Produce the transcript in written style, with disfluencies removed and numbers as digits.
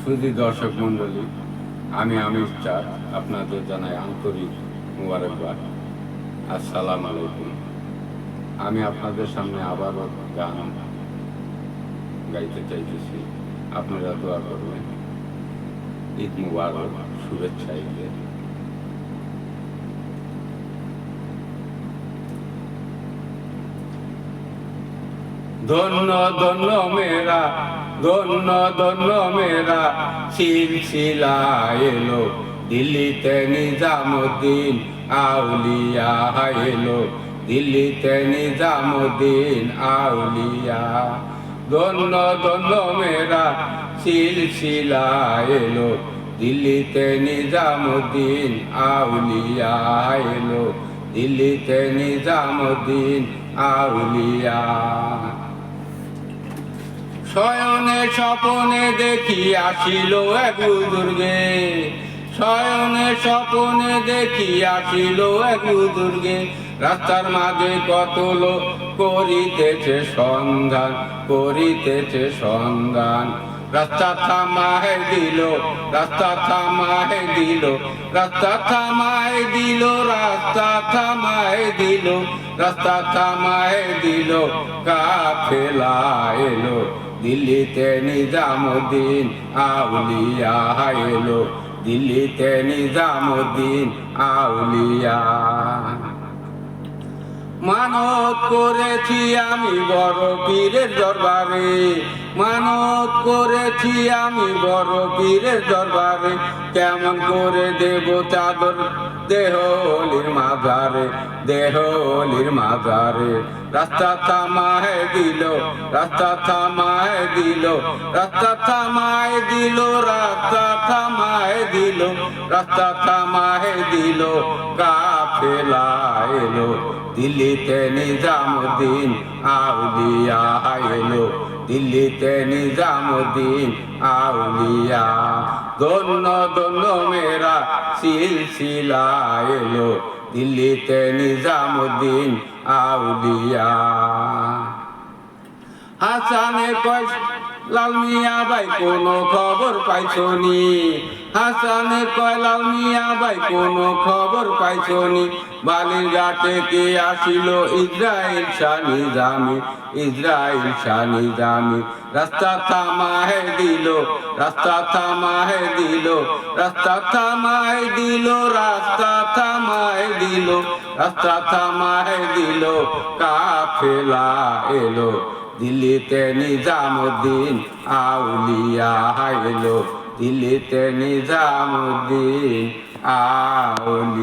সুধী দর্শক মণ্ডলী, আমি আমির চাঁদ আপনাদের জানাই আন্তরিক মুবারকবাদ। আসসালামু আলাইকুম। আমি আপনাদের সামনে আবারও গান গাইতে চাইতেছি, আপনারা দোয়া করবেন। ঈদ মুবারক, শুভেচ্ছা ঈদের। ধন্য ধন্য মেরা, ধন্য ধন্য মেরা সিলসিলা এলো, দিল্লিতে নিজামুদ্দিন আউলিয়া এলো, দিল্লিতে নিজামুদ্দিন আউলিয়া। ধন্য ধন্য মেরা সিলসিলা এলো, দিল্লিতে নিজামুদ্দিন আউলিয়া এলো, দিল্লিতে নিজামুদ্দিন আউলিয়া। শয়নে স্বপনে দেখি আসিল এক বুজুর্গে, শয়নে স্বপনে দেখি আসিল এক বুজুর্গে, রাস্তার মাঝে কত লোক করিতেছে সন্ধান, করিতেছে সন্ধান। রাস্তা থামায় দিল, রাস্তা থামায় দিল, রাস্তা থামায় দিল, রাস্তা থামায় দিল, রাস্তা থামায় দিল, কাফেলা এলো, দিল্লিতে নিজামুদ্দিন আউলিয়া এলো, দিল্লিতে নিজামুদ্দিন আউলিয়া। মানত করেছি আমি বড় পীরের দরবারে, মানত করেছি আমি বড় পীরের দরবারে, কেমন করে দেব চাদর দেহলির মাজারে, দেহলির মাজারে। রাস্তা থামায় দিল, রাস্তা থামায় দিল, রাস্তা থামায় দিল, রাস্তা থামায় দিল, রাস্তা থামায় দিল, কাফেলা এলো, দিল্লিতে নিজামুদ্দিন আউলিয়া এলো, দিল্লিতে নিজামুদ্দিন আউলিয়া। ধন্য ধন্য মেরা সিলসিলা এলো, দিল্লিতে নিজামুদ্দিন আউলিয়া। হাসানে কয় লাল মিয়া ভাই কোনো খবর পাইছনি, হাসানে কয় লাল মিয়া ভাই কোনো খবর পাইছনি, বালির ঘাটে কে আসিল ইসরাইল শাহ নিজামি, ইসরাইল শাহ নিজামি। রাস্তা থামায় দিল, রাস্তা থামায় দিল, রাস্তা থামায় দিল, রাস্তা থামায় দিল, রাস্তা থামায় দিল, কাফেলা এলো, দিল্লিতে নিজামুদ্দিন আউলিয়া এলো, দিল্লিতে নিজামুদ্দিন আউলিয়া।